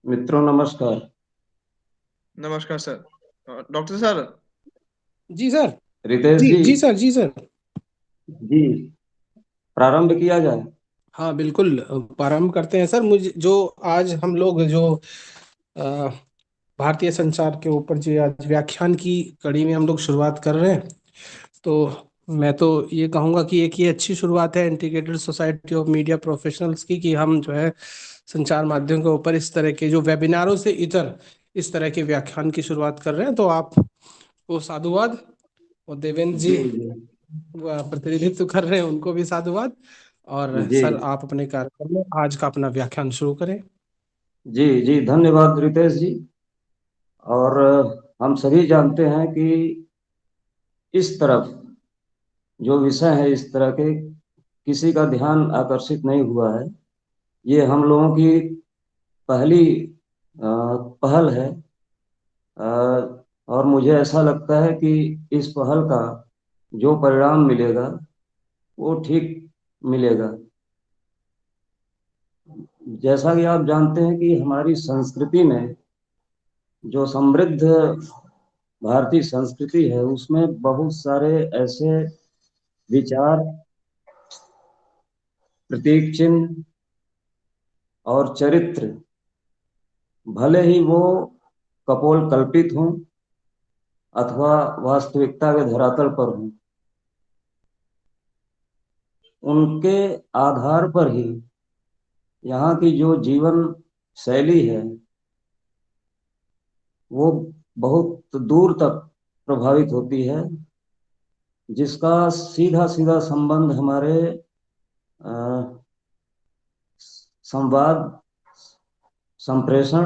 मित्रों नमस्कार। नमस्कार सर। Doctor sir. जी सर। रितेश जी जी। जी सर, जी सर। जी, प्रारंभ किया जाए। हाँ बिल्कुल, प्रारंभ करते हैं सर। मुझे जो आज हम लोग जो अ, भारतीय संचार के ऊपर जो आज व्याख्यान की कड़ी में हम लोग शुरुआत कर रहे हैं, तो मैं तो ये कहूँगा कि एक ये अच्छी शुरुआत है integrated society of media professionals की, कि हम जो है संचार माध्यम के ऊपर इस तरह के जो वेबिनारों से इतर इस तरह के व्याख्यान की शुरुआत कर रहे हैं। तो आपको साधुवाद, और देवेंद्र जी जी जी। प्रतिनिधित्व कर रहे हैं, उनको भी साधुवाद। और जी सर, आप अपने कार्यक्रम में आज का अपना व्याख्यान शुरू करें। जी। जी धन्यवाद रितेश जी। और हम सभी जानते हैं कि इस तरफ जो विषय है, इस तरह के किसी का ध्यान आकर्षित नहीं हुआ है। ये हम लोगों की पहली पहल है। अ, और मुझे ऐसा लगता है कि इस पहल का जो परिणाम मिलेगा वो ठीक मिलेगा। जैसा कि आप जानते हैं कि हमारी संस्कृति में जो समृद्ध भारतीय संस्कृति है, उसमें बहुत सारे ऐसे विचार, प्रतीक चिन्ह और चरित्र, भले ही वो कपोल कल्पित हों अथवा वास्तविकता के धरातल पर हों, उनके आधार पर ही यहाँ की जो जीवन शैली है वो बहुत दूर तक प्रभावित होती है, जिसका सीधा सीधा संबंध हमारे अ, संवाद, संप्रेषण,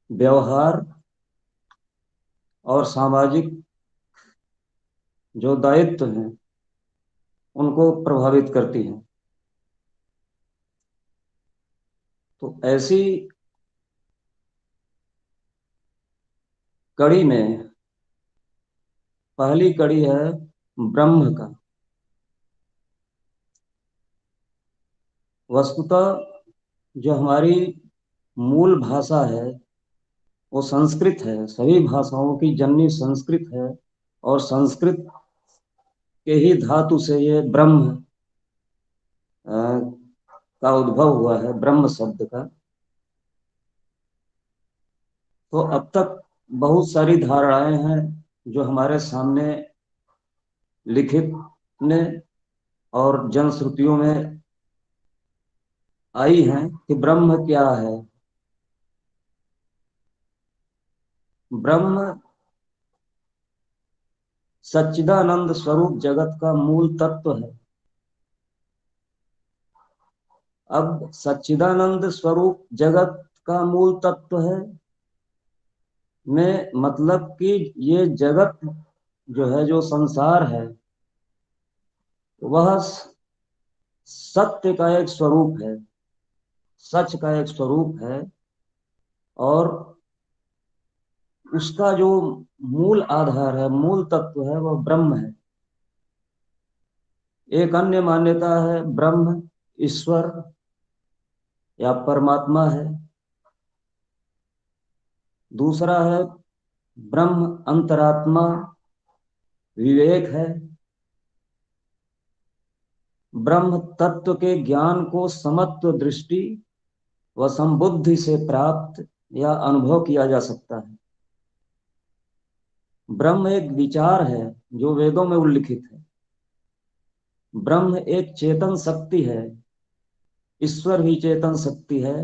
व्यवहार और सामाजिक जो दायित्व हैं उनको प्रभावित करती हैं। तो ऐसी कड़ी में पहली कड़ी है ब्रह्म का। वस्तुतः जो हमारी मूल भाषा है वो संस्कृत है, सभी भाषाओं की जननी संस्कृत है। और संस्कृत के ही धातु से ये ब्रह्म का उद्भव हुआ है, ब्रह्म शब्द का। तो अब तक बहुत सारी धारणाएं हैं जो हमारे सामने लिखित में और जनश्रुतियों में आई हैं कि ब्रह्म क्या है। ब्रह्म सच्चिदानंद स्वरूप जगत का मूल तत्व है। अब सच्चिदानंद स्वरूप जगत का मूल तत्व है में मतलब कि ये जगत जो है, जो संसार है, वह सत्य का एक स्वरूप है, सच का एक स्वरूप है। और उसका जो मूल आधार है, मूल तत्व है, वह ब्रह्म है। एक अन्य मान्यता है ब्रह्म ईश्वर या परमात्मा है। दूसरा है ब्रह्म अंतरात्मा, विवेक है। ब्रह्म तत्व के ज्ञान को समत्व दृष्टि व संबुद्धि से प्राप्त या अनुभव किया जा सकता है। ब्रह्म एक विचार है जो वेदों में उल्लिखित है। ब्रह्म एक चेतन शक्ति है, ईश्वर ही चेतन शक्ति है।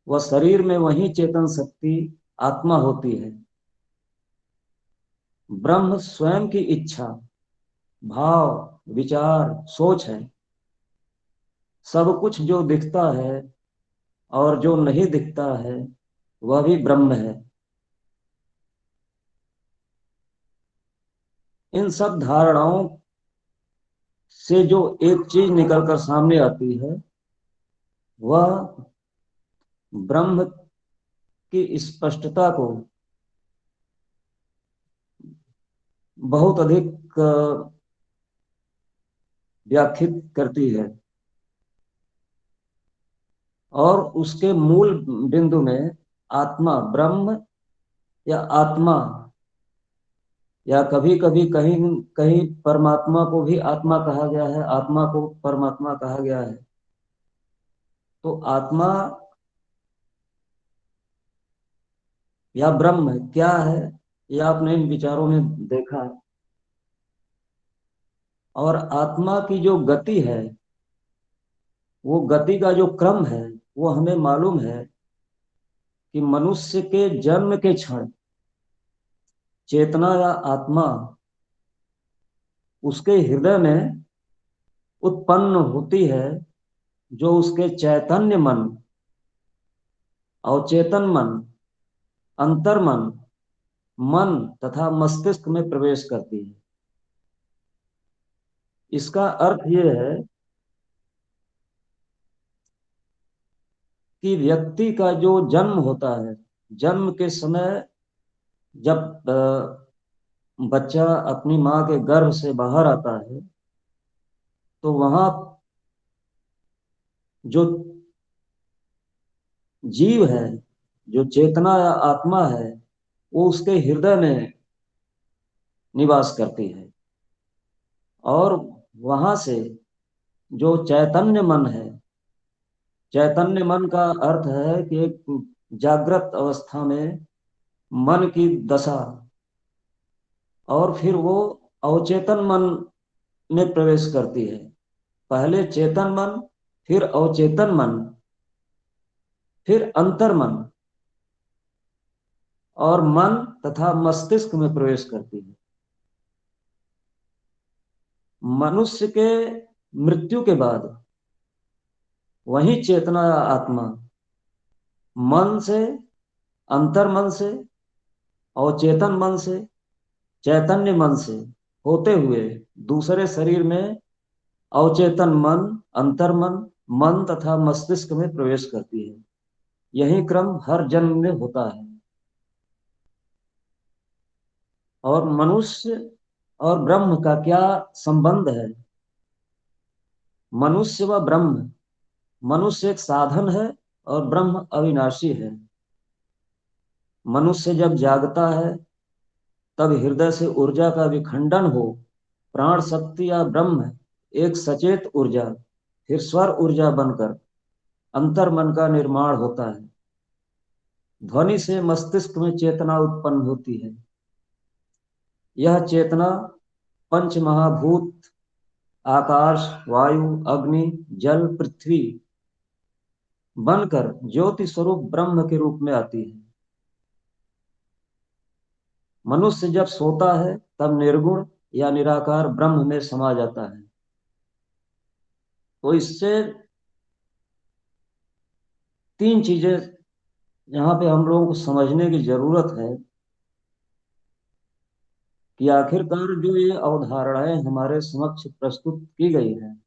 वह शरीर में वही चेतन शक्ति आत्मा होती है। ब्रह्म स्वयं की इच्छा, भाव, विचार, सोच है। सब कुछ जो दिखता है और जो नहीं दिखता है वह भी ब्रह्म है। इन सब धारणाओं से जो एक चीज निकलकर सामने आती है वह ब्रह्म की स्पष्टता को बहुत अधिक व्याख्यात करती है, और उसके मूल बिंदु में आत्मा, ब्रह्म या आत्मा, या कभी कभी कहीं कहीं परमात्मा को भी आत्मा कहा गया है, आत्मा को परमात्मा कहा गया है। तो आत्मा या ब्रह्म क्या है, यह आपने इन विचारों में देखा। और आत्मा की जो गति है, वो गति का जो क्रम है, वो हमें मालूम है कि मनुष्य के जन्म के क्षण चेतना या आत्मा उसके हृदय में उत्पन्न होती है, जो उसके चैतन्य मन, अवचेतन मन, अंतर्मन, मन तथा मस्तिष्क में प्रवेश करती है। इसका अर्थ यह है कि व्यक्ति का जो जन्म होता है, जन्म के समय जब बच्चा अपनी माँ के गर्भ से बाहर आता है, तो वहां जो जीव है, जो चेतना या आत्मा है, वो उसके हृदय में निवास करती है। और वहां से जो चैतन्य मन है, चैतन्य मन का अर्थ है कि एक जागृत अवस्था में मन की दशा, और फिर वो अवचेतन मन में प्रवेश करती है। पहले चेतन मन, फिर अवचेतन मन, फिर अंतर्मन, और मन तथा मस्तिष्क में प्रवेश करती है। मनुष्य के मृत्यु के बाद वही चेतना या आत्मा मन से, अंतर्मन से, अवचेतन मन से, चैतन्य मन से होते हुए दूसरे शरीर में अवचेतन मन, अंतर्मन, मन तथा मस्तिष्क में प्रवेश करती है। यही क्रम हर जन्म में होता है। और मनुष्य और ब्रह्म का क्या संबंध है? मनुष्य व ब्रह्म, मनुष्य एक साधन है और ब्रह्म अविनाशी है। मनुष्य जब जागता है, तब हृदय से ऊर्जा का विखंडन हो प्राण शक्ति या ब्रह्म एक सचेत ऊर्जा, फिर स्वर ऊर्जा बनकर अंतर्मन का निर्माण होता है। ध्वनि से मस्तिष्क में चेतना उत्पन्न होती है। यह चेतना पंच महाभूत आकाश, वायु, अग्नि, जल, पृथ्वी बनकर ज्योति स्वरूप ब्रह्म के रूप में आती है। मनुष्य जब सोता है, तब निर्गुण या निराकार ब्रह्म में समा जाता है। तो इससे तीन चीजें यहाँ पे हम लोगों को समझने की जरूरत है कि आखिरकार जो ये अवधारणाएं हमारे समक्ष प्रस्तुत की गई हैं,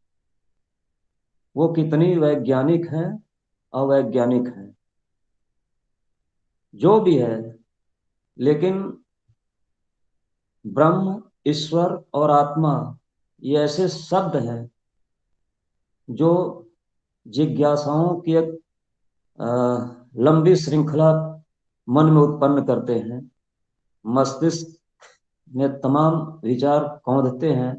वो कितनी वैज्ञानिक हैं, अवैज्ञानिक हैं, जो भी है। लेकिन ब्रह्म, ईश्वर और आत्मा ये ऐसे शब्द हैं जो जिज्ञासाओं की एक अ, लंबी श्रृंखला मन में उत्पन्न करते हैं। मस्तिष्क में तमाम विचार कौंधते हैं,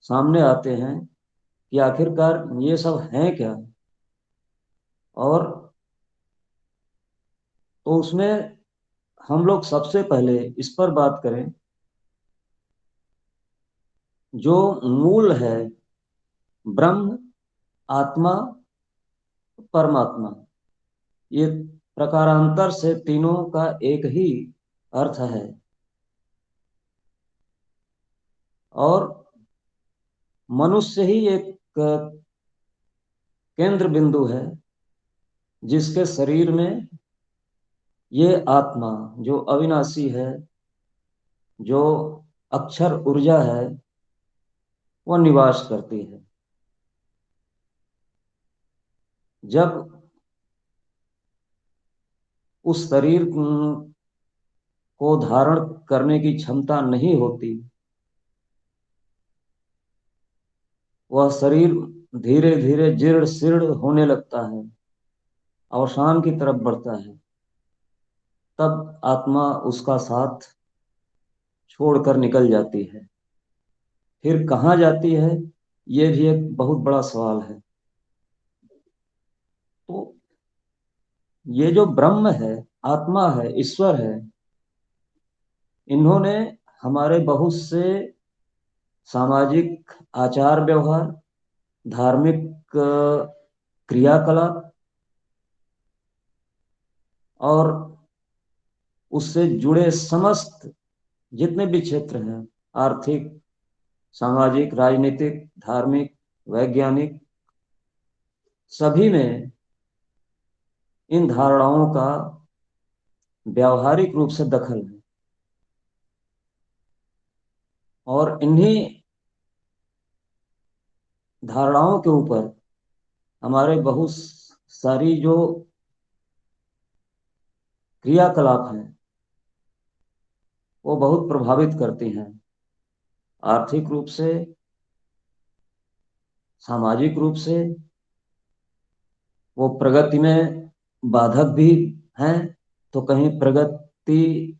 सामने आते हैं कि आखिरकार ये सब हैं क्या। और तो उसमें हम लोग सबसे पहले इस पर बात करें, जो मूल है ब्रह्म, आत्मा, परमात्मा, ये प्रकारांतर से तीनों का एक ही अर्थ है। और मनुष्य ही एक केंद्र बिंदु है, जिसके शरीर में ये आत्मा जो अविनाशी है, जो अक्षर ऊर्जा है, वो निवास करती है। जब उस शरीर को धारण करने की क्षमता नहीं होती, वह शरीर धीरे धीरे जीर्ण शीर्ण होने लगता है, अवसान की तरफ बढ़ता है, तब आत्मा उसका साथ छोड़कर निकल जाती है। फिर कहाँ जाती है, ये भी एक बहुत बड़ा सवाल है। तो ये जो ब्रह्म है, आत्मा है, ईश्वर है, इन्होंने हमारे बहुत से सामाजिक आचार व्यवहार, धार्मिक क्रियाकलाप और उससे जुड़े समस्त जितने भी क्षेत्र हैं, आर्थिक, सामाजिक, राजनीतिक, धार्मिक, वैज्ञानिक, सभी में इन धारणाओं का व्यावहारिक रूप से दखल है। और इन्हीं धारणाओं के ऊपर हमारे बहुत सारी जो क्रियाकलाप हैं वो बहुत प्रभावित करती हैं, आर्थिक रूप से, सामाजिक रूप से। वो प्रगति में बाधक भी हैं, तो कहीं प्रगति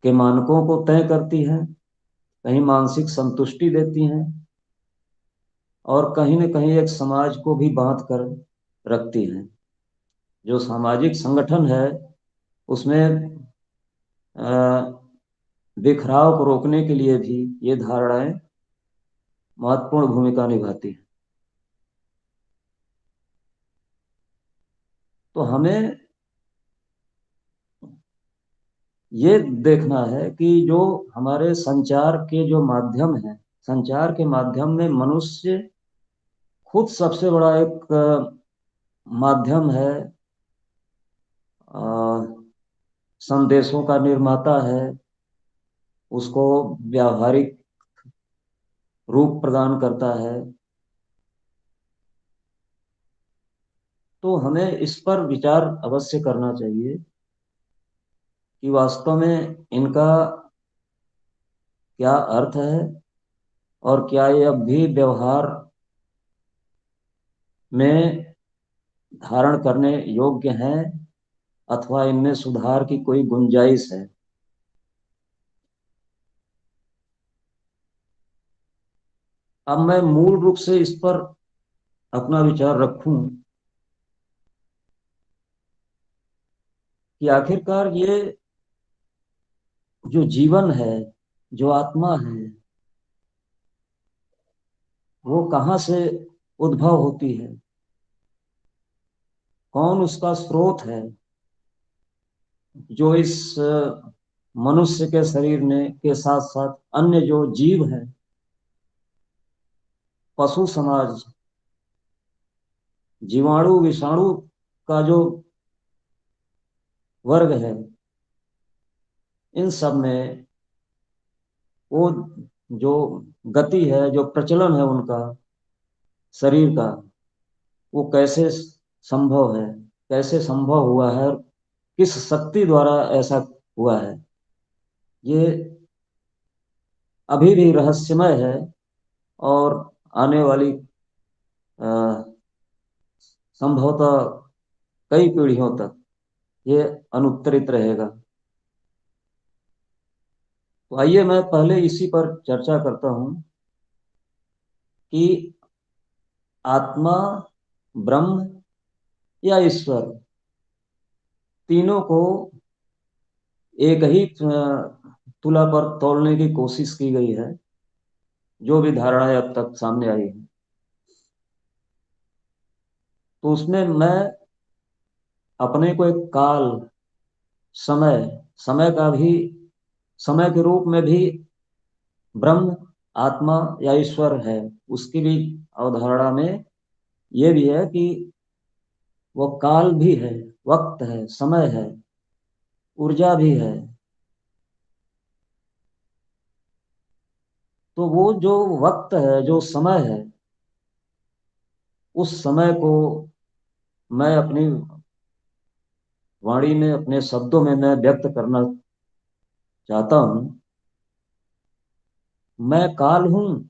के मानकों को तय करती हैं, कहीं मानसिक संतुष्टि देती हैं, और कहीं न कहीं एक समाज को भी बांध कर रखती हैं। जो सामाजिक संगठन है उसमें बिखराव को रोकने के लिए भी ये धारणाएं महत्वपूर्ण भूमिका निभाती हैं। तो हमें ये देखना है कि जो हमारे संचार के जो माध्यम हैं, संचार के माध्यम में मनुष्य खुद सबसे बड़ा एक माध्यम है, अ, संदेशों का निर्माता है, उसको व्यावहारिक रूप प्रदान करता है। तो हमें इस पर विचार अवश्य करना चाहिए कि वास्तव में इनका क्या अर्थ है, और क्या ये अब भी व्यवहार में धारण करने योग्य हैं, अथवा इनमें सुधार की कोई गुंजाइश है। अब मैं मूल रूप से इस पर अपना विचार रखूं कि आखिरकार ये जो जीवन है, जो आत्मा है, वो कहाँ से उद्भव होती है, कौन उसका स्रोत है, जो इस मनुष्य के शरीर ने के साथ साथ अन्य जो जीव हैं, पशु समाज, जीवाणु विषाणु का जो वर्ग है, इन सब में वो जो गति है, जो प्रचलन है उनका शरीर का, वो कैसे संभव है, कैसे संभव हुआ है, और किस शक्ति द्वारा ऐसा हुआ है, ये अभी भी रहस्यमय है। और आने वाली संभवतः कई पीढ़ियों तक ये अनुत्तरित रहेगा। तो आइए मैं पहले इसी पर चर्चा करता हूं कि आत्मा, ब्रह्म या ईश्वर, तीनों को एक ही तुला पर तोलने की कोशिश की गई है, जो भी धारणाएं अब तक सामने आई हैं। तो उसमें मैं अपने को एक काल, समय, समय का भी, समय के रूप में भी ब्रह्म, आत्मा या ईश्वर है, उसकी भी अवधारणा में ये भी है कि वो काल भी है, वक्त है, समय है, ऊर्जा भी है। तो वो जो वक्त है, जो समय है, उस समय को मैं अपनी वाणी में, अपने शब्दों में मैं व्यक्त करना चाहता हूं। मैं काल हूं,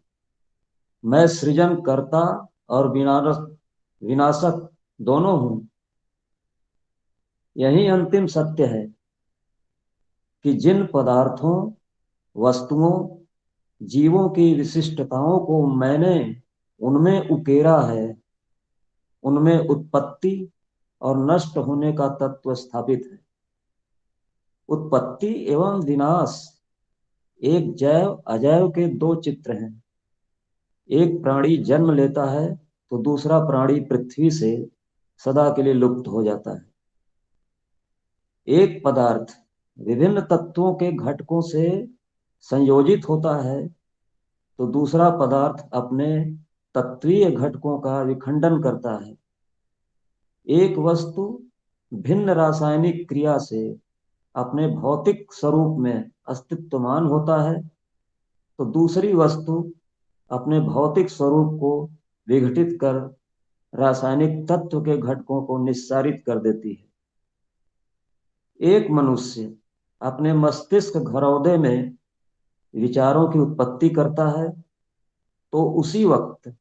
मैं सृजन करता और विनाशक दोनों हूं। यही अंतिम सत्य है कि जिन पदार्थों, वस्तुओं, जीवों की विशिष्टताओं को मैंने उनमें उकेरा है, उनमें उत्पत्ति और नष्ट होने का तत्व स्थापित है। उत्पत्ति एवं विनाश एक जैव अजैव के दो चित्र हैं। एक प्राणी जन्म लेता है तो दूसरा प्राणी पृथ्वी से सदा के लिए लुप्त हो जाता है। एक पदार्थ विभिन्न तत्वों के घटकों से संयोजित होता है तो दूसरा पदार्थ अपने तत्वीय घटकों का विखंडन करता है। एक वस्तु भिन्न रासायनिक क्रिया से अपने भौतिक स्वरूप में अस्तित्वमान होता है तो दूसरी वस्तु अपने भौतिक स्वरूप को विघटित कर रासायनिक तत्व के घटकों को निस्सारित कर देती है। एक मनुष्य अपने मस्तिष्क घरौदे में विचारों की उत्पत्ति करता है तो उसी वक्त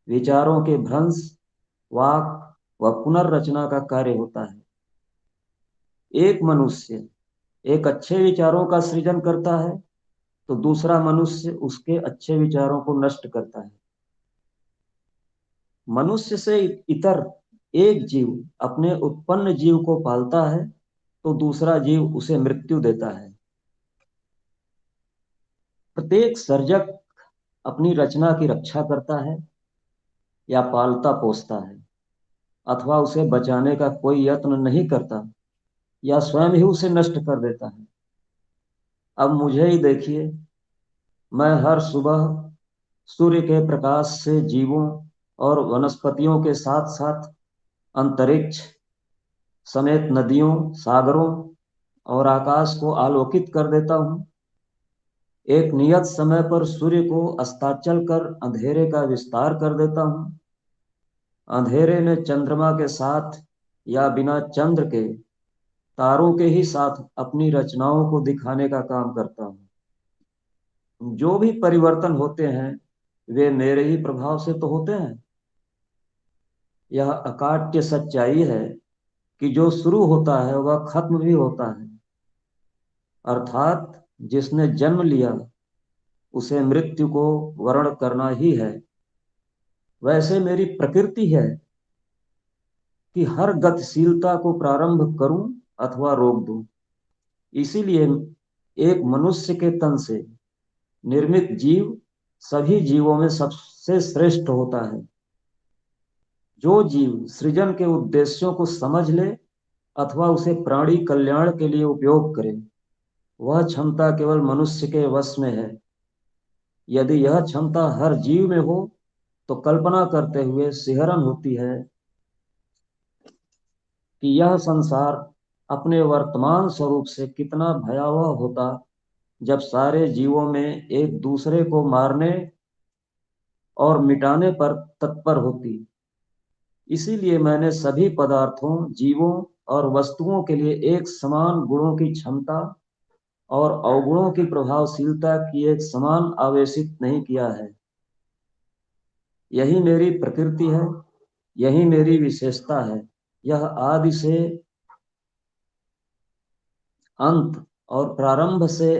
विचारों के भ्रंश, वाक व पुनर्रचना का कार्य होता है। एक मनुष्य एक अच्छे विचारों का सृजन करता है तो दूसरा मनुष्य उसके अच्छे विचारों को नष्ट करता है। मनुष्य से इतर एक जीव अपने उत्पन्न जीव को पालता है तो दूसरा जीव उसे मृत्यु देता है। प्रत्येक सर्जक अपनी रचना की रक्षा करता है या पालता पोसता है, अथवा उसे बचाने का कोई यत्न नहीं करता या स्वयं ही उसे नष्ट कर देता है। अब मुझे ही देखिए, मैं हर सुबह सूर्य के प्रकाश से जीवों और वनस्पतियों के साथ साथ अंतरिक्ष समेत नदियों, सागरों और आकाश को आलोकित कर देता हूँ। एक नियत समय पर सूर्य को अस्ताचल कर अंधेरे का विस्तार कर देता हूँ। अंधेरे ने चंद्रमा के साथ या बिना चंद्र के तारों के ही साथ अपनी रचनाओं को दिखाने का काम करता हूँ। जो भी परिवर्तन होते हैं वे मेरे ही प्रभाव से तो होते हैं। यह अकाट्य सच्चाई है कि जो शुरू होता है वह खत्म भी होता है, अर्थात जिसने जन्म लिया उसे मृत्यु को वर्ण करना ही है। वैसे मेरी प्रकृति है कि हर गतिशीलता को प्रारंभ करूं अथवा रोक दूं। इसीलिए एक मनुष्य के तन से निर्मित जीव सभी जीवों में सबसे श्रेष्ठ होता है। जो जीव सृजन के उद्देश्यों को समझ ले अथवा उसे प्राणी कल्याण के लिए उपयोग करे, वह क्षमता केवल मनुष्य के वश में है। यदि यह क्षमता हर जीव में हो तो कल्पना करते हुए सिहरन होती है कि यह संसार अपने वर्तमान स्वरूप से कितना भयावह होता जब सारे जीवों में एक दूसरे को मारने और मिटाने पर तत्पर होती। इसीलिए मैंने सभी पदार्थों, जीवों और वस्तुओं के लिए एक समान गुणों की क्षमता और अवगुणों की प्रभावशीलता की एक समान आवेशित नहीं किया है। यही मेरी प्रकृति है, यही मेरी विशेषता है। यह आदि से अंत और प्रारंभ से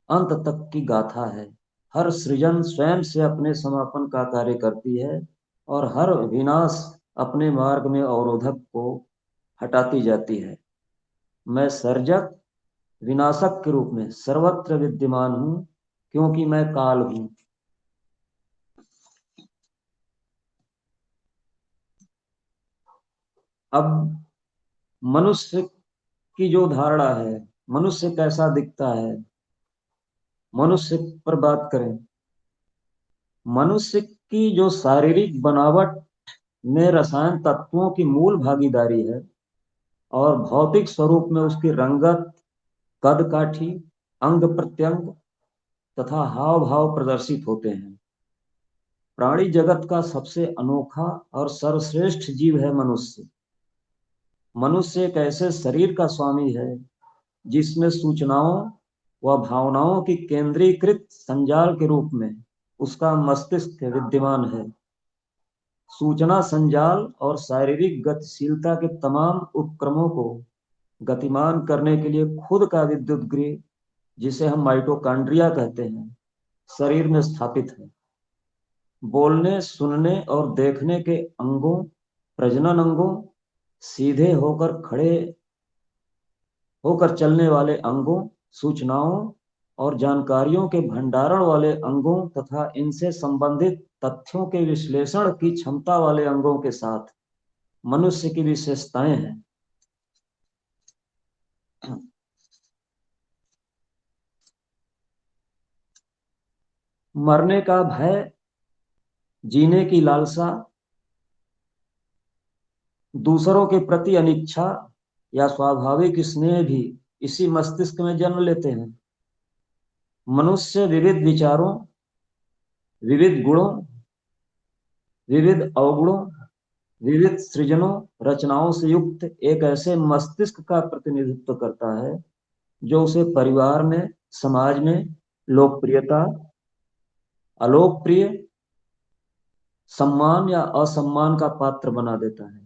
अंत तक की गाथा है। हर सृजन स्वयं से अपने समापन का कार्य करती है और हर विनाश अपने मार्ग में अवरोधक को हटाती जाती है। मैं सर्जक, विनाशक के रूप में सर्वत्र विद्यमान हूं क्योंकि मैं काल हूं। अब मनुष्य की जो धारणा है, मनुष्य कैसा दिखता है, मनुष्य पर बात करें। मनुष्य की जो शारीरिक बनावट में रसायन तत्वों की मूल भागीदारी है और भौतिक स्वरूप में उसकी रंगत, कद काठी, अंग प्रत्यंग तथा हाव भाव प्रदर्शित होते हैं। प्राणी जगत का सबसे अनोखा और सर्वश्रेष्ठ जीव है मनुष्य। मनुष्य एक ऐसे शरीर का स्वामी है जिसमें सूचनाओं व भावनाओं की केंद्रीकृत संजाल के रूप में उसका मस्तिष्क विद्यमान है। सूचना संजाल और शारीरिक गतिशीलता के तमाम उपक्रमों को गतिमान करने के लिए खुद का विद्युत गृह, जिसे हम माइटोकॉन्ड्रिया कहते हैं, शरीर में स्थापित है। बोलने, सुनने और देखने के अंगों, प्रजनन अंगों, सीधे होकर चलने वाले अंगों, सूचनाओं और जानकारियों के भंडारण वाले अंगों तथा इनसे संबंधित तथ्यों के विश्लेषण की क्षमता वाले अंगों के साथ मनुष्य की विशेषताएं हैं। मरने का भय, जीने की लालसा, दूसरों के प्रति अनिच्छा या स्वाभाविक स्नेह भी इसी मस्तिष्क में जन्म लेते हैं। मनुष्य विविध विचारों, विविध गुणों, विविध अवगुणों, विविध सृजनों, रचनाओं से युक्त एक ऐसे मस्तिष्क का प्रतिनिधित्व करता है जो उसे परिवार में, समाज में लोकप्रियता, अलोकप्रिय, सम्मान या असम्मान का पात्र बना देता है।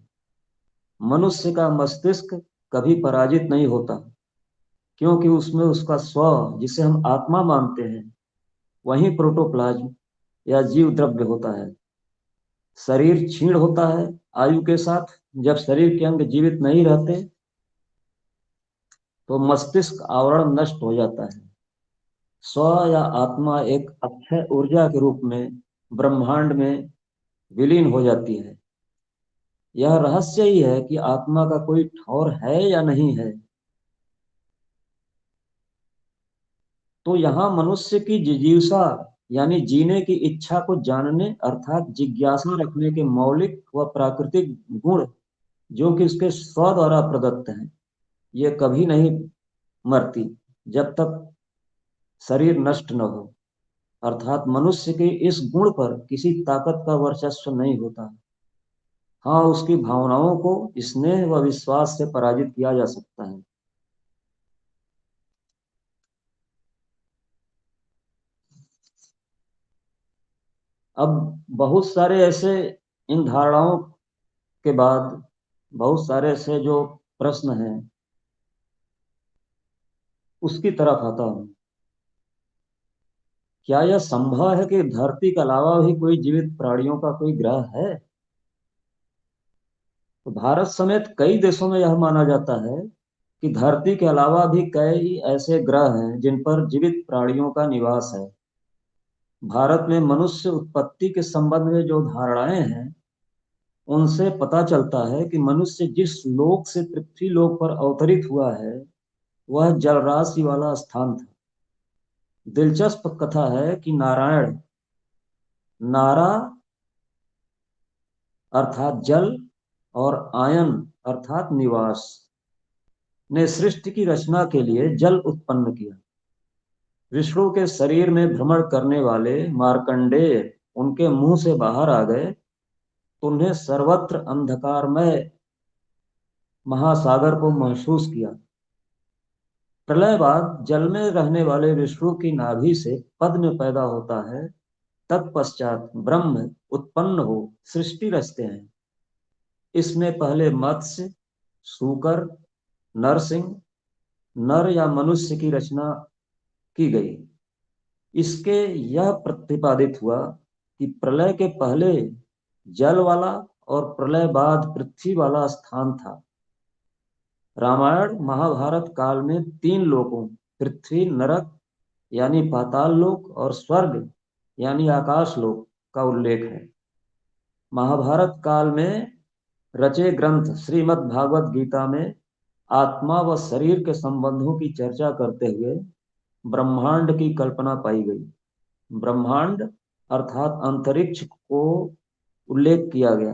मनुष्य का मस्तिष्क कभी पराजित नहीं होता, क्योंकि उसमें उसका स्व, जिसे हम आत्मा मानते हैं, वही प्रोटोप्लाज्म या जीव द्रव्य होता है। शरीर क्षीण होता है आयु के साथ। जब शरीर के अंग जीवित नहीं रहते तो मस्तिष्क आवरण नष्ट हो जाता है। स्व या आत्मा एक अक्षय ऊर्जा के रूप में ब्रह्मांड में विलीन हो जाती है। यह रहस्य ही है कि आत्मा का कोई ठौर है या नहीं है। तो यहाँ मनुष्य की जिज्ञासा यानी जीने की इच्छा को जानने अर्थात जिज्ञासा रखने के मौलिक व प्राकृतिक गुण जो कि उसके स्व द्वारा प्रदत्त हैं, ये कभी नहीं मरती जब तक शरीर नष्ट न हो। अर्थात मनुष्य के इस गुण पर किसी ताकत का वर्चस्व नहीं होता। हाँ, उसकी भावनाओं को स्नेह व विश्वास से पराजित किया जा सकता है। अब बहुत सारे ऐसे, इन धारणाओं के बाद बहुत सारे ऐसे जो प्रश्न हैं उसकी तरफ आता हूं। क्या यह संभव है कि धरती के अलावा भी कोई जीवित प्राणियों का कोई ग्रह है? तो भारत समेत कई देशों में यह माना जाता है कि धरती के अलावा भी कई ऐसे ग्रह हैं जिन पर जीवित प्राणियों का निवास है। भारत में मनुष्य उत्पत्ति के संबंध में जो धारणाएं हैं उनसे पता चलता है कि मनुष्य जिस लोक से पृथ्वी लोक पर अवतरित हुआ है वह जलराशि वाला स्थान था। दिलचस्प कथा है कि नारायण, नारा अर्थात जल और आयन अर्थात निवास, ने सृष्टि की रचना के लिए जल उत्पन्न किया। विष्णु के शरीर में भ्रमण करने वाले मार्कंडेय उनके मुंह से बाहर आ गए तो उन्हें सर्वत्र अंधकारमय महासागर को महसूस किया। प्रलय बाद जल में रहने वाले विष्णु की नाभि से पद्म पैदा होता है। तत्पश्चात ब्रह्म उत्पन्न हो सृष्टि रचते हैं। इसमें पहले मत्स्य, सूकर, नरसिंह, नर या मनुष्य की रचना की गई। इसके यह प्रतिपादित हुआ कि प्रलय के पहले जल वाला और प्रलय बाद पृथ्वी वाला स्थान था। रामायण महाभारत काल में 3 लोकों पृथ्वी, नरक यानी पाताल लोक और स्वर्ग यानी आकाश लोक का उल्लेख है। महाभारत काल में रचे ग्रंथ श्रीमद् भागवत गीता में आत्मा व शरीर के संबंधों की चर्चा करते हुए ब्रह्मांड की कल्पना पाई गई। ब्रह्मांड अर्थात अंतरिक्ष को उल्लेख किया गया।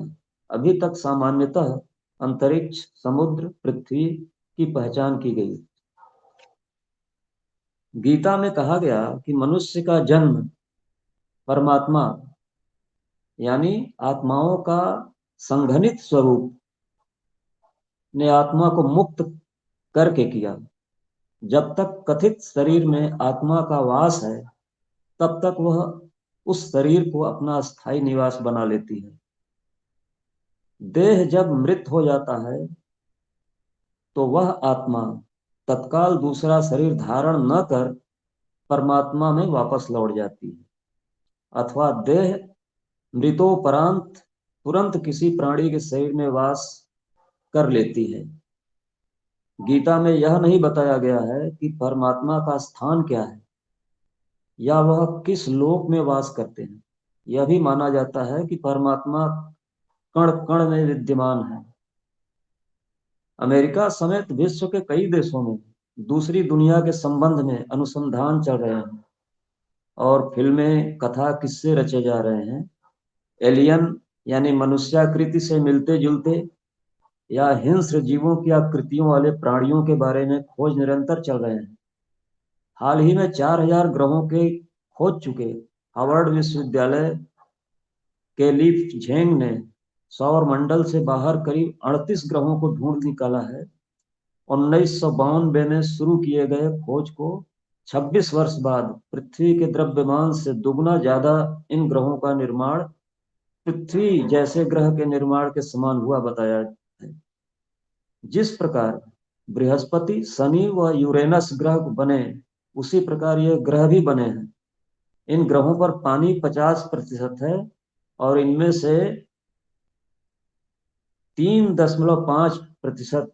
अभी तक सामान्यतः अंतरिक्ष, समुद्र, पृथ्वी की पहचान की गई। गीता में कहा गया कि मनुष्य का जन्म परमात्मा यानी आत्माओं का संघनित स्वरूप ने आत्मा को मुक्त करके किया। जब तक कथित शरीर में आत्मा का वास है तब तक वह उस शरीर को अपना स्थायी निवास बना लेती है। देह जब मृत हो जाता है तो वह आत्मा तत्काल दूसरा शरीर धारण न कर परमात्मा में वापस लौट जाती है, अथवा देह मृतोपरांत तुरंत किसी प्राणी के शरीर में वास कर लेती है। गीता में यह नहीं बताया गया है कि परमात्मा का स्थान क्या है या वह किस लोक में वास करते हैं। यह भी माना जाता है कि परमात्मा कण कण में विद्यमान है। अमेरिका समेत विश्व के कई देशों में दूसरी दुनिया के संबंध में अनुसंधान चल रहे हैं और फिल्में, कथा, किस्से रचे जा रहे हैं। एलियन यानी मनुष्याकृति से मिलते जुलते या हिंस्र जीवों की आकृतियों वाले प्राणियों के बारे में खोज निरंतर चल रहे हैं। हाल ही में 4000 ग्रहों के खोज चुके हार्वर्ड विश्वविद्यालय के ली झेंग ने सौर मंडल से बाहर करीब 38 ग्रहों को ढूंढ निकाला है। 1992 में शुरू किए गए खोज को 26 वर्ष बाद पृथ्वी के द्रव्यमान से दुगना ज्यादा इन ग्रहों का निर्माण पृथ्वी जैसे ग्रह के निर्माण के समान हुआ बताया है। जिस प्रकार बृहस्पति, शनि व यूरेनस ग्रह बने, उसी प्रकार ये ग्रह भी बने हैं। इन ग्रहों पर पानी 50% है और इनमें से 3.5%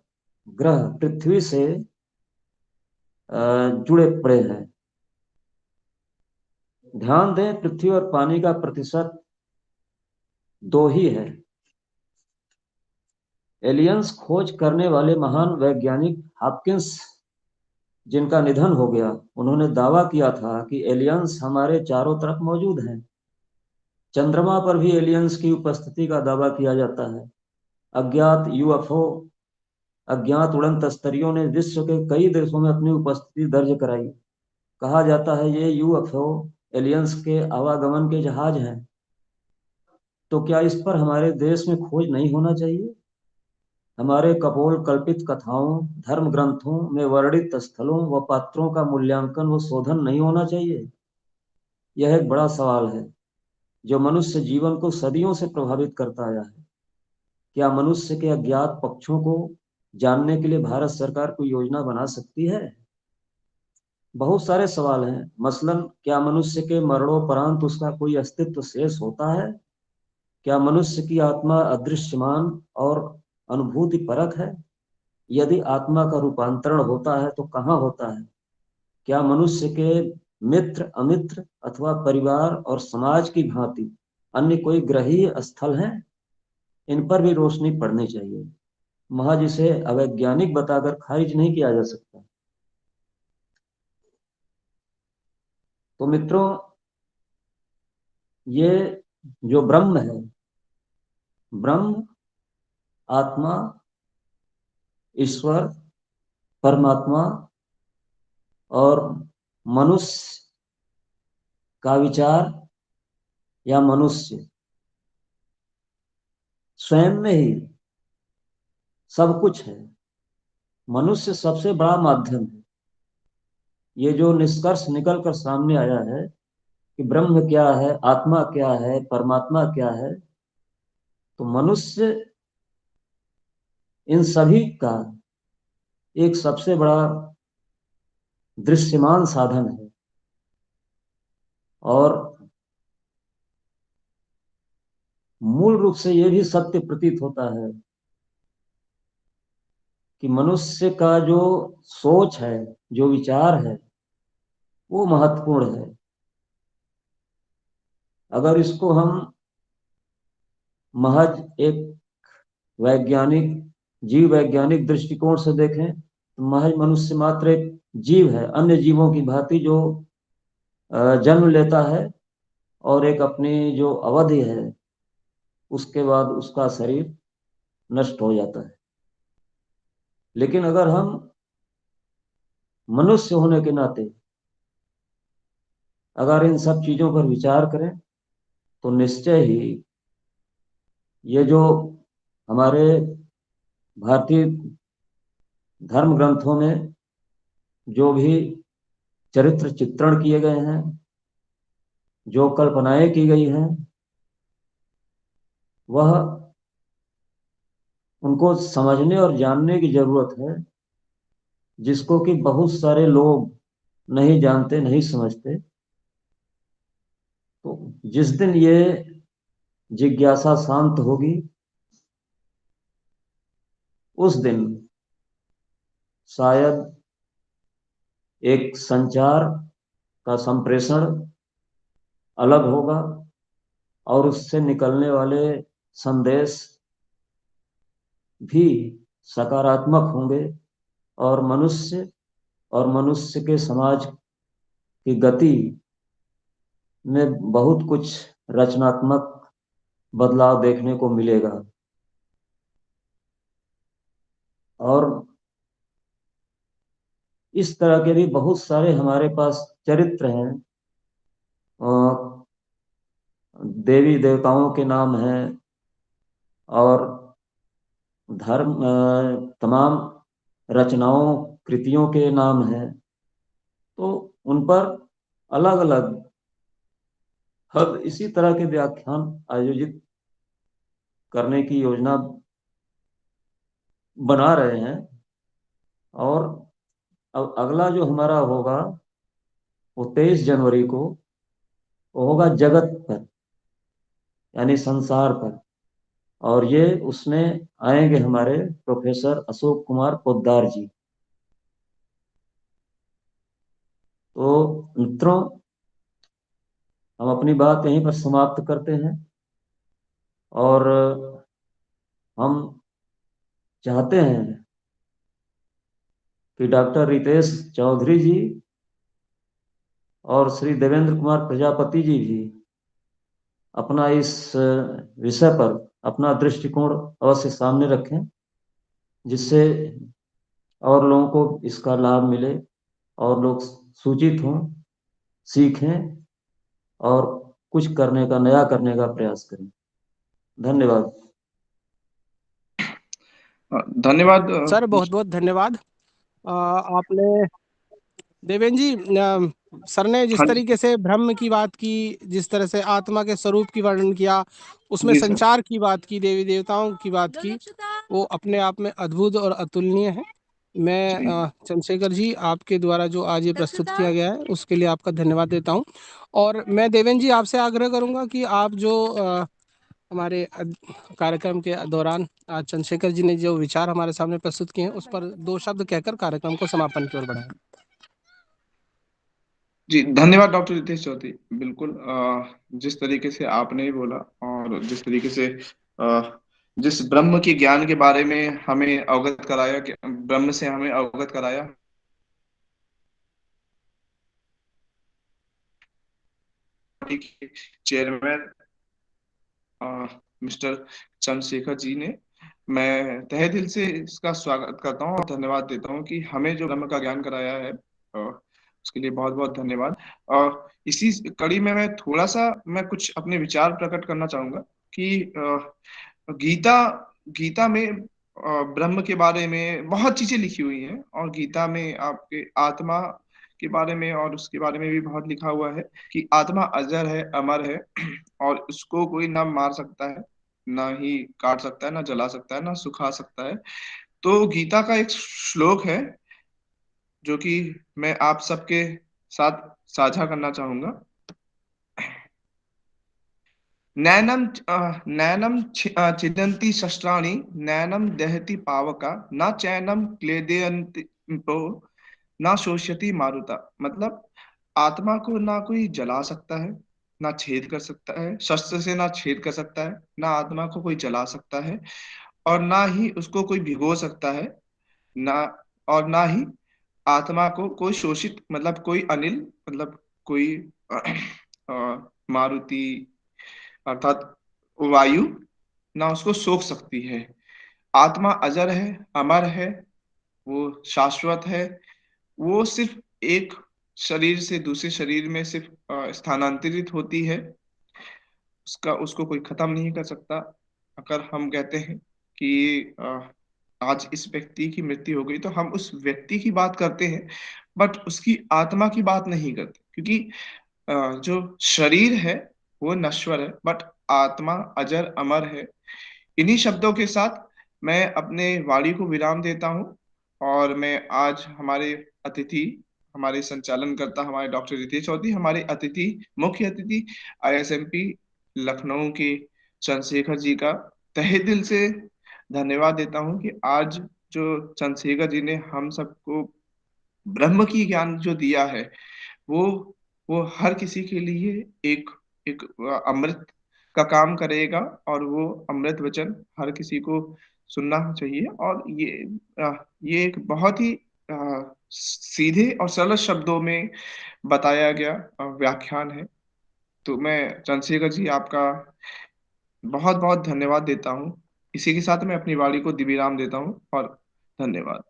ग्रह पृथ्वी से जुड़े पड़े हैं। ध्यान दें, पृथ्वी और पानी का प्रतिशत 2 ही है। एलियंस खोज करने वाले महान वैज्ञानिक हॉपकिंस, जिनका निधन हो गया, उन्होंने दावा किया था कि एलियंस हमारे चारों तरफ मौजूद हैं। चंद्रमा पर भी एलियंस की उपस्थिति का दावा किया जाता है। अज्ञात यूएफओ, अज्ञात उड़न तस्तरियों ने विश्व के कई देशों में अपनी उपस्थिति दर्ज कराई। कहा जाता है ये यूएफओ एलियंस के आवागमन के जहाज हैं। तो क्या इस पर हमारे देश में खोज नहीं होना चाहिए? हमारे कपोल कल्पित कथाओं, धर्म ग्रंथों में वर्णित स्थलों व पात्रों का मूल्यांकन व शोधन नहीं होना चाहिए? यह एक बड़ा सवाल है जो मनुष्य जीवन को सदियों से प्रभावित करता आया है। क्या मनुष्य के अज्ञात पक्षों को जानने के लिए भारत सरकार कोई योजना बना सकती है? बहुत सारे सवाल हैं। मसलन, क्या मनुष्य के मरणोपरांत उसका कोई अस्तित्व शेष होता है? क्या मनुष्य की आत्मा अदृश्यमान और अनुभूति परक है? यदि आत्मा का रूपांतरण होता है तो कहाँ होता है? क्या मनुष्य के मित्र, अमित्र अथवा परिवार और समाज की भांति अन्य कोई ग्रहीय स्थल हैं? इन पर भी रोशनी पड़नी चाहिए। महज इसे अवैज्ञानिक बताकर खारिज नहीं किया जा सकता। तो मित्रों, ये जो ब्रह्म है, ब्रह्म, आत्मा, ईश्वर, परमात्मा और मनुष्य का विचार या मनुष्य स्वयं में ही सब कुछ है। मनुष्य सबसे बड़ा माध्यम है। ये जो निष्कर्ष निकल कर सामने आया है कि ब्रह्म क्या है, आत्मा क्या है, परमात्मा क्या है, तो मनुष्य इन सभी का एक सबसे बड़ा दृश्यमान साधन है। और मूल रूप से यह भी सत्य प्रतीत होता है कि मनुष्य का जो सोच है, जो विचार है, वो महत्वपूर्ण है। अगर इसको हम महज एक वैज्ञानिक, जीव वैज्ञानिक दृष्टिकोण से देखें तो महज मनुष्य मात्र एक जीव है, अन्य जीवों की भांति, जो जन्म लेता है और एक अपनी जो अवधि है उसके बाद उसका शरीर नष्ट हो जाता है। लेकिन अगर हम मनुष्य होने के नाते अगर इन सब चीजों पर विचार करें तो निश्चय ही ये जो हमारे भारतीय धर्म ग्रंथों में जो भी चरित्र चित्रण किए गए हैं, जो कल्पनाएं की गई हैं वह उनको समझने और जानने की जरूरत है, जिसको कि बहुत सारे लोग नहीं जानते, नहीं समझते। तो जिस दिन ये जिज्ञासा शांत होगी, उस दिन शायद एक संचार का संप्रेषण अलग होगा, और उससे निकलने वाले संदेश भी सकारात्मक होंगे, और मनुष्य के समाज की गति में बहुत कुछ रचनात्मक बदलाव देखने को मिलेगा। और इस तरह के भी बहुत सारे हमारे पास चरित्र हैं। देवी देवताओं के नाम हैं, और धर्म तमाम रचनाओं, कृतियों के नाम हैं। तो उन पर अलग अलग हम इसी तरह के व्याख्यान आयोजित करने की योजना बना रहे हैं। और अब अगला जो हमारा होगा वो 23 जनवरी को, वो होगा जगत पर, यानी संसार पर। और ये उसमें आएंगे हमारे प्रोफेसर अशोक कुमार पोद्दार जी। तो मित्रों, हम अपनी बात यहीं पर समाप्त करते हैं। और हम चाहते हैं कि डॉक्टर रितेश चौधरी जी और श्री देवेंद्र कुमार प्रजापति जी भी अपना इस विषय पर अपना दृष्टिकोण अवश्य सामने रखें, जिससे और लोगों को इसका लाभ मिले, और लोग सूचित हों, सीखें, और कुछ करने का, नया करने का प्रयास करें। धन्यवाद। धन्यवाद सर, बहुत बहुत धन्यवाद। आपने देवेन जी, सर ने जिस हाँ जी। तरीके से ब्रह्म की बात की, जिस तरह से आत्मा के स्वरूप की वर्णन किया, उसमें जी सर। संचार की बात की, देवी देवताओं की बात की, वो अपने आप में अद्भुत और अतुलनीय है। मैं जी चंद्रशेखर जी, आपके द्वारा जो आज ये प्रस्तुत किया गया है उसके लिए आपका धन्यवाद देता हूँ। और मैं देवेन जी आपसे आग्रह करूंगा कि आप जो हमारे कार्यक्रम के दौरान आज चंद्रशेखर जी ने जो विचार हमारे सामने प्रस्तुत किए हैं, उस पर 2 शब्द कहकर कार्यक्रम को समापन की ओर बढ़ाएं। जी, धन्यवाद डॉक्टर रितेश चौधरी। बिल्कुल, जिस तरीके से आपने बोला, और जिस तरीके से जिस ब्रह्म के ज्ञान के बारे में हमें अवगत कराया, कि ब्रह्म से हमें अवगत कराया, चेयरमैन मिस्टर चंद्रशेखर जी ने, मैं तहे दिल से इसका स्वागत करता हूँ और धन्यवाद देता हूँ कि हमें जो ब्रह्म का ज्ञान कराया है, उसके लिए बहुत बहुत धन्यवाद। और इसी कड़ी में मैं कुछ अपने विचार प्रकट करना चाहूंगा कि गीता गीता में ब्रह्म के बारे में बहुत चीजें लिखी हुई हैं, और गीता में आपके आत्मा के बारे में और उसके बारे में भी बहुत लिखा हुआ है कि आत्मा अजर है, अमर है, और उसको कोई ना मार सकता है, ना ही काट सकता है, ना जला सकता है, ना सुखा सकता है। तो गीता का एक श्लोक है जो कि मैं आप सबके साथ साझा करना चाहूंगा। छिदन्ति शस्त्राणि, नैनम दहति पावका, न चैनम क्लेदयन्ति पो, ना शोष्यति मारुता। मतलब आत्मा को ना कोई जला सकता है, ना छेद कर सकता है, शस्त्र से ना छेद कर सकता है, ना आत्मा को कोई जला सकता है, और ना ही उसको कोई भिगो सकता है, ना, और ना ही आत्मा को कोई शोषित, मतलब कोई अनिल, मतलब कोई मारुति अर्थात वायु, ना उसको सोख सकती है। आत्मा अजर है, अमर है, वो शाश्वत है। वो सिर्फ एक शरीर से दूसरे शरीर में सिर्फ स्थानांतरित होती है, उसका उसको कोई खत्म नहीं कर सकता। अगर हम कहते हैं कि आज इस व्यक्ति की मृत्यु हो गई, तो हम उस व्यक्ति की बात करते हैं, बट उसकी आत्मा की बात नहीं करते, क्योंकि जो शरीर है वो नश्वर है, बट आत्मा अजर अमर है। इन्हीं शब्दों के साथ मैं अपने वाणी को विराम देता हूँ, और मैं आज हमारे अतिथि, हमारे संचालनकर्ता, हमारे डॉक्टर रितेश चौधरी, हमारे अतिथि, मुख्य अतिथि आईएसएमपी लखनऊ के चंद्रशेखर जी का तहे दिल से धन्यवाद देता हूँ कि आज जो चंद्रशेखर जी ने हम सबको ब्रह्म की ज्ञान जो दिया है, वो वो हर किसी के लिए एक एक अमृत का काम करेगा, और वो अमृत वचन हर किसी को सुनना चाहिए। और ये एक बहुत ही सीधे और सरल शब्दों में बताया गया व्याख्यान है। तो मैं चंद्रशेखर जी आपका बहुत बहुत धन्यवाद देता हूँ। इसी के साथ मैं अपनी वाणी को विराम देता हूँ, और धन्यवाद।